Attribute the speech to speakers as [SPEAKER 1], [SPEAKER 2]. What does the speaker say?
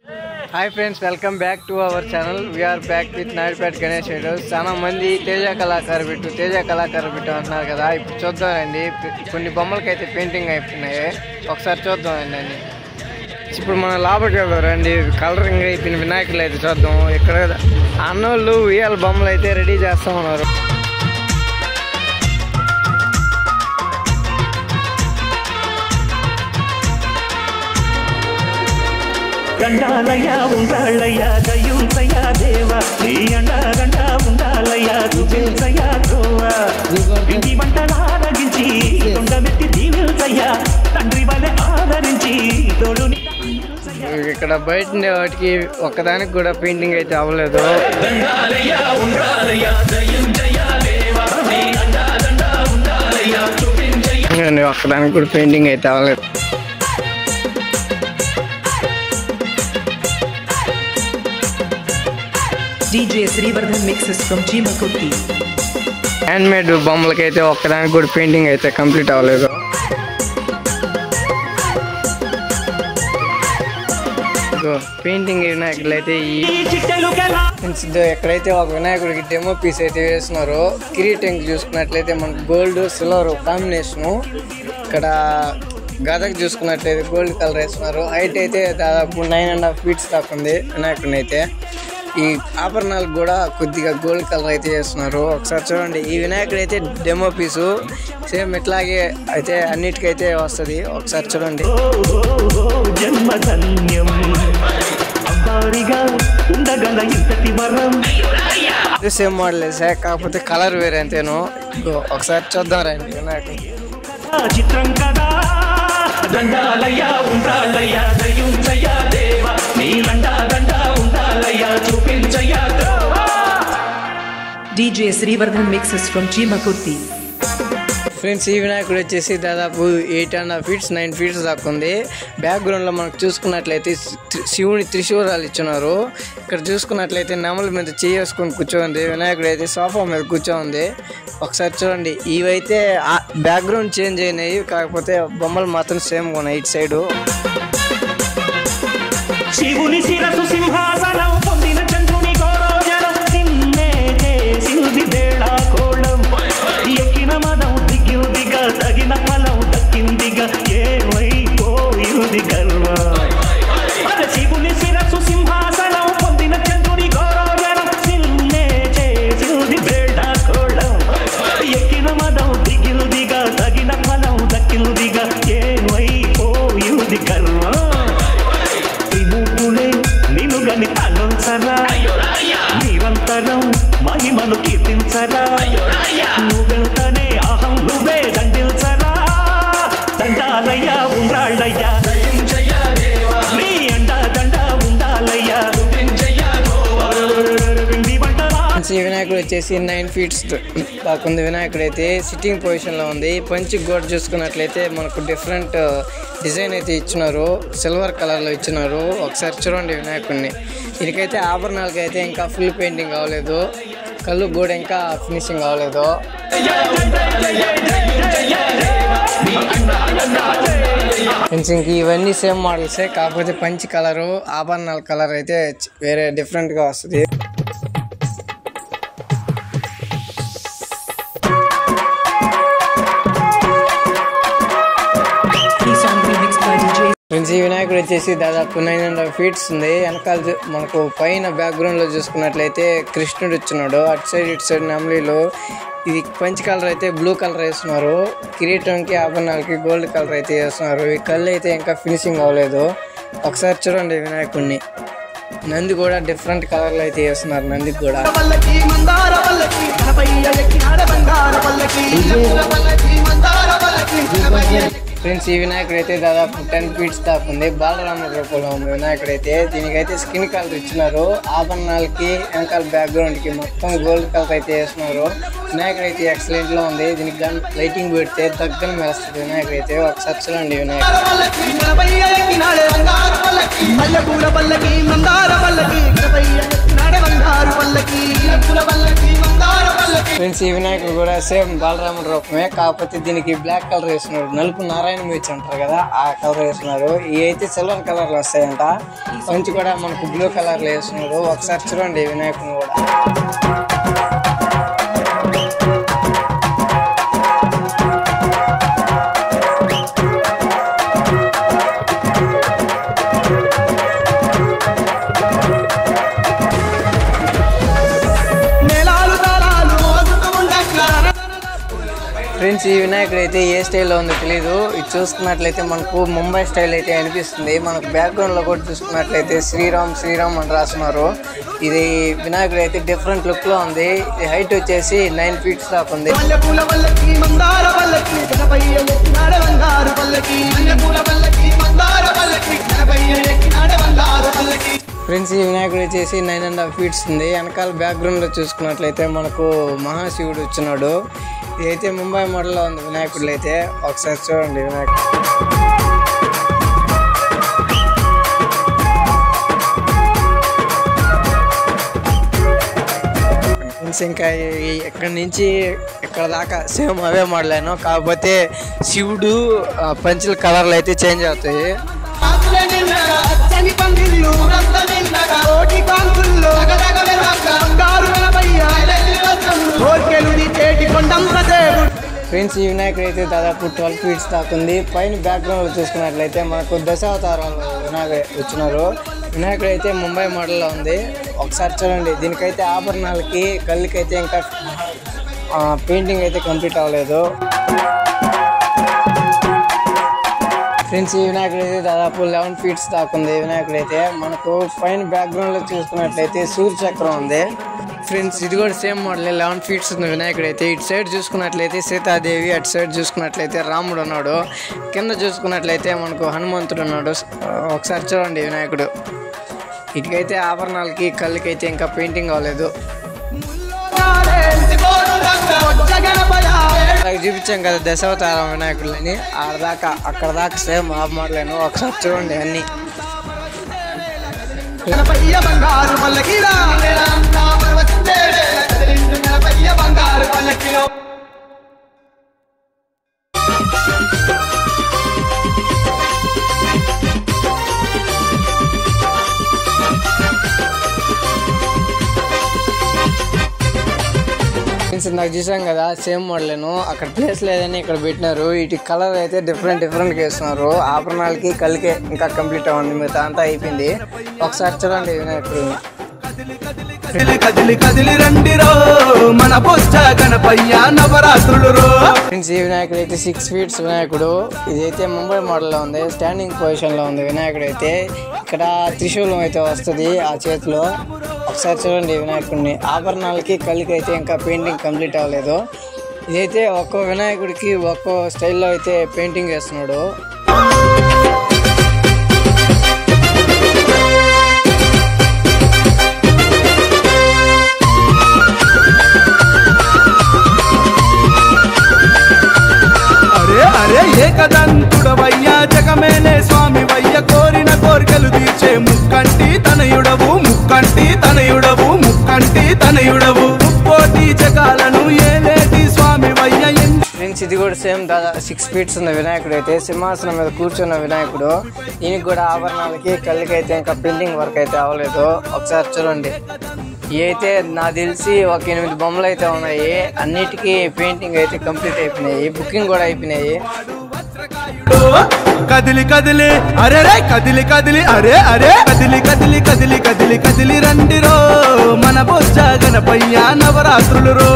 [SPEAKER 1] Hi friends, welcome back to our channel. We are back with Naidupeta Ganesh videos. చాలా మంది Teja కళాకారు bit అంటున్నారు కదా. ఇప్పుడు చూద్దామండి, కొన్ని బొమ్మలకైతే పెయింటింగ్ అయిపోయినాయి. ఒకసారి చూద్దామండి అన్ని. ఇప్పుడు మన లోపలికి వెళ్దారండి. కలరింగ్ అయిపోయిన వినాయకులు అయితే చూద్దాం. ఇక్కడ అన్నోళ్ళు ఉయ్యాల బొమ్మలు అయితే రెడీ చేస్తా ఉన్నారు.
[SPEAKER 2] గండాలయ్యా ఉండాలయ్యా దయ్యుంతయ్యా దేవా నీ అండా ఉండాలయ్యా దుజేసయ్యా గోవా ఇంటి వంటలారగించి కొండమెత్తి దీవిల్సయ్యా తండ్రి వలె ఆదరించి తోడుని.
[SPEAKER 1] ఇక్కడ బయట వాటికి ఒక్కదానికి కూడా పెయింటింగ్ అయితే అవ్వలేదు. ఒక్కదానికి కూడా పెయింటింగ్ అయితే అవ్వలేదు.
[SPEAKER 3] DJ Srivardhan mixes from Chimakutti.
[SPEAKER 1] Hand made బొమ్మలకైతే ఒక్కదానికి కూడా పెయింటింగ్ అయితే కంప్లీట్ అవ్వలేదు. పెయింటింగ్ వినాయకులు అయితే ఎక్కడైతే ఒక వినాయకుడికి డెమో పీస్ అయితే వేస్తున్నారు. కిరీటం చూసుకున్నట్లయితే మనకు గోల్డ్ సిల్వర్ కాంబినేషను. ఇక్కడ గదకు చూసుకున్నట్లయితే గోల్డ్ కలర్ వేస్తున్నారు. హైట్ అయితే దాదాపు 9.5 feet దాకా ఉంది వినాయకుడిని అయితే. ఈ ఆభరణాలకు కూడా కొద్దిగా గోల్డ్ కలర్ అయితే చేస్తున్నారు. ఒకసారి చూడండి, ఈ వినాయకుడు అయితే డెమో పీసు సేమ్ ఇట్లాగే అయితే అన్నిటికైతే వస్తుంది. ఒకసారి చూడండి. సేమ్ మోడల్ వేసా, కాకపోతే కలర్ వేరే అంతేను. ఒకసారి చూద్దాం రండి వినాయకుడు.
[SPEAKER 2] చిత్రం కదా దండాలయ్యా ఉండాలయ్యా దయ్యుంచయ్యా దేవా నీ దండా ఉండాలయ్యా చూపించయ్యా.
[SPEAKER 3] DJ Srivardhan mixes from Chimakutti.
[SPEAKER 1] Friends, ఈ వినాయకుడు వచ్చేసి దాదాపు 8.5 feet 9 feet దాకా ఉంది. బ్యాక్గ్రౌండ్లో మనకు చూసుకున్నట్లయితే శివుని త్రిశూరాలు ఇచ్చున్నారు. ఇక్కడ చూసుకున్నట్లయితే నెమల మీద చేసుకొని కూర్చోంది. వినాయకుడు అయితే సోఫా మీద కూర్చోంది. ఒకసారి చూడండి, ఇవైతే బ్యాక్గ్రౌండ్ చేంజ్ అయినాయి, కాకపోతే బొమ్మలు మాత్రం సేమ్ ఉన్నాయి ఇటు సైడు.
[SPEAKER 2] శివుని శిరసు సింహాసనం పొందిన చంద్రుని గౌరవజనం సిన్నే చేసింది బేళా కోళం ఎక్కిన మదం దిగుదిగా తగిన ఫలం దక్కిందిగా ఏమైపోయింది గర్వ. శివుని శిరసు సింహాసనం పొందిన చంద్రుని గౌరవజనం సిన్నే చేసింది బేళా కోళం ఎక్కిన మదం దిగుదిగా తగిన ఫలం దక్కిందిగా ఏమైపోయింది గర్వ. నిన్నుగని తలంచరా నిరంతరం మహిమను కీర్తించరా నువ్వెంతనే అహం నువ్వే దండిల్చరా దండాలయ్యా ఉండాలయ్యా నీ దండా ఉండాలయ్యా.
[SPEAKER 1] ఈ వినాయకుడు వచ్చేసి 9 feet దాకా ఉంది. వినాయకుడు అయితే సిట్టింగ్ పొజిషన్లో ఉంది. పంచి గోడ చూసుకున్నట్లయితే మనకు డిఫరెంట్ డిజైన్ అయితే ఇచ్చినారు, సిల్వర్ కలర్లో ఇచ్చినారు. ఒకసారి చూడండి వినాయకుడిని. దీనికైతే ఆభరణాలకి అయితే ఇంకా ఫుల్ పెయింటింగ్ అవ్వలేదు. కళ్ళు కూడా ఇంకా ఫినిషింగ్ అవ్వలేదు. ఇంక ఇవన్నీ సేమ్ మోడల్సే, కాకపోతే పంచి కలరు ఆభరణాల కలర్ అయితే వేరే డిఫరెంట్గా వస్తుంది. ఫ్రెండ్స్, ఈ వినాయకుడు వచ్చేసి దాదాపు 9.5 feet ఉంది. వెనకాల మనకు పైన బ్యాక్గ్రౌండ్లో చూసుకున్నట్లయితే కృష్ణుడు వచ్చినాడు. అటు సైడ్ ఇటు సైడ్ నెమలీలు. ఇది పంచి కలర్ అయితే బ్లూ కలర్ వేస్తున్నారు. కిరీటంకి ఆభరణాలకి గోల్డ్ కలర్ అయితే వేస్తున్నారు. ఈ కళ్ళు అయితే ఇంకా ఫినిషింగ్ అవ్వలేదు. ఒకసారి చూడండి వినాయకుడిని. నంది కూడా డిఫరెంట్ కలర్లో అయితే వేస్తున్నారు. నందికి కూడా ఫ్రెండ్స్, ఈ వినాయకుడు అయితే దాదాపు 10 feet దాకా ఉంది. బాలరాముడి రూపంలో ఉంది వినాయకుడు అయితే. దీనికైతే స్కిన్ కలర్ ఇచ్చినారు. ఆభరణాలకి వెనకాల బ్యాక్గ్రౌండ్కి మొత్తం గోల్డ్ కలర్ అయితే వేస్తున్నారు. వినాయకుడు అయితే ఎక్సలెంట్లో ఉంది. దీనికి కానీ లైటింగ్ పెడితే దగ్గర మెరుస్తుంది వినాయకుడు అయితే. ఒకసారి చూడండి వినాయకుడు. ఫ్రెండ్స్ ఈ వినాయకుడు కూడా సేమ్ బాలరాముడి రూపమే, కాకపోతే దీనికి బ్లాక్ కలర్ వేస్తున్నారు. నలుపు నారాయణ మీచ్ అంటారు కదా, ఆ కలర్ వేస్తున్నారు. ఇవి అయితే సిల్వర్ కలర్ లో వస్తాయంట. పంచి కూడా మనకు బ్లూ కలర్ లో వేస్తున్నారు. ఒకసారి చూడండి ఈ వినాయకుడు కూడా. ఫ్రెండ్స్ ఈ వినాయకుడు అయితే ఏ స్టైల్లో ఉందో తెలీదు. ఇది చూసుకున్నట్లయితే మనకు ముంబై స్టైల్ అయితే అనిపిస్తుంది. మనకు బ్యాక్గ్రౌండ్ లో కూడా చూసుకున్నట్లయితే శ్రీరామ్ శ్రీరామ్ అని రాస్తున్నారు. ఇది వినాయకుడు అయితే డిఫరెంట్ లుక్ లో ఉంది. ఇది హైట్ వచ్చేసి 9 feet దాకా ఉంది. ఫ్రెండ్స్ ఈ వినాయకుడు వచ్చేసి 9.5 feet ఉంది. వెనకాల బ్యాక్గ్రౌండ్ లో చూసుకున్నట్లయితే మనకు మహాశివుడు వచ్చినాడు. ఇదైతే ముంబై మోడల్లో ఉంది వినాయకుడు అయితే. ఒకసారి చూడండి వినాయకుడు. ఇంకా ఇక్కడ నుంచి ఇక్కడ దాకా సేమ్ అవే మోడలేను, కాకపోతే శివుడు పంచుల కలర్లు అయితే చేంజ్ అవుతాయి. ఫ్రెండ్స్ ఈ వినాయకుడు అయితే దాదాపు 12 feet దాకా ఉంది. పైన బ్యాక్గ్రౌండ్ లో చూసుకున్నట్లయితే మనకు దశావతారాలు వినాయకుడు వచ్చినారు. వినాయకుడు అయితే ముంబై మోడల్లో ఉంది. ఒకసారి చూడండి. దీనికైతే ఆభరణాలకి కళ్ళకైతే ఇంకా పెయింటింగ్ అయితే కంప్లీట్ అవ్వలేదు. ఫ్రెండ్స్ ఈ వినాయకుడు అయితే దాదాపు 11 feet దాకా ఉంది. వినాయకుడు అయితే మనకు పైన బ్యాక్గ్రౌండ్ లో చూసుకున్నట్లయితే సూర్య చక్రం ఉంది. ఫ్రెండ్స్ ఇది కూడా సేమ్ మోడల్ 11 feet ఉంది వినాయకుడు అయితే. ఇటు సైడ్ చూసుకున్నట్లయితే సీతాదేవి, అటు సైడ్ చూసుకున్నట్లయితే రాముడు ఉన్నాడు, కింద చూసుకున్నట్లయితే మనకు హనుమంతుడు ఉన్నాడు. ఒకసారి చూడండి వినాయకుడు. ఇటుకైతే ఆభరణాలకి కళ్ళకైతే ఇంకా పెయింటింగ్ అవ్వలేదు. చూపించాం కదా దశావతారం వినాయకులని, ఆడదాకా అక్కడ దాకా సేమ్ ఆ మోడలేను. ఒకసారి చూడండి అన్ని. నాకు చూసాం కదా సేమ్ మోడలేను. అక్కడ ప్లేస్ లేదని ఇక్కడ పెట్టినారు. వీటి కలర్ అయితే డిఫరెంట్ గా వేస్తున్నారు. ఆభరణాలకి కలికే ఇంకా కంప్లీట్ అవ్వండి, మిగతా అంతా అయిపోయింది. ఒకసారి చూడండి వినాయకుడు. ఫ్రెండ్స్ ఈ వినాయకుడు అయితే 6 feet వినాయకుడు. ఇదైతే ముంబై మోడల్లో ఉంది. స్టాండింగ్ పొజిషన్ లో ఉంది వినాయకుడు అయితే. ఇక్కడ త్రిశూలం అయితే వస్తుంది ఆ చేతిలో. ఒకసారి చూడండి వినాయకుడిని. ఆభరణాలకి కళ్ళకి అయితే ఇంకా పెయింటింగ్ కంప్లీట్ అవ్వలేదు. ఇదైతే ఒక్కో వినాయకుడికి ఒక్కో స్టైల్లో అయితే పెయింటింగ్ వేస్తున్నాడు.
[SPEAKER 4] ఏకదంతుడవయ్యా జగమేనే స్వామి వయ్య, కోరిన కోరికలు తీర్చే ముక్కంటి తనయుడవు, ముక్కంటి తనయుడవు, ముక్కంటి తనయుడవు, ముక్కోటి జగాలను ఏలేటి స్వామి వయ్య.
[SPEAKER 1] ఫ్రెండ్స్ ఇది కూడా సేమ్ దాదాపు 6 feet ఉన్న వినాయకుడు అయితే. సింహాసనం మీద కూర్చున్న వినాయకుడు. దీనికి కూడా ఆభరణాలకి కళ్ళకైతే ఇంకా పెయింటింగ్ వర్క్ అయితే అవ్వలేదు. ఒకసారి చూడండి. ఇవి అయితే నాకు తెలిసి ఒక 8 బొమ్మలు అయితే ఉన్నాయి. అన్నిటికీ పెయింటింగ్ అయితే కంప్లీట్ అయిపోయినాయి, బుకింగ్ కూడా అయిపోయినాయి.
[SPEAKER 4] కదిలి కదిలి అరే రే కదిలి కదిలి అరే అరే కదిలి కదిలి కదిలి కదిలి కదిలి రండిరో మన బొజ్జ గణపయ్య నవరాత్రులు రో.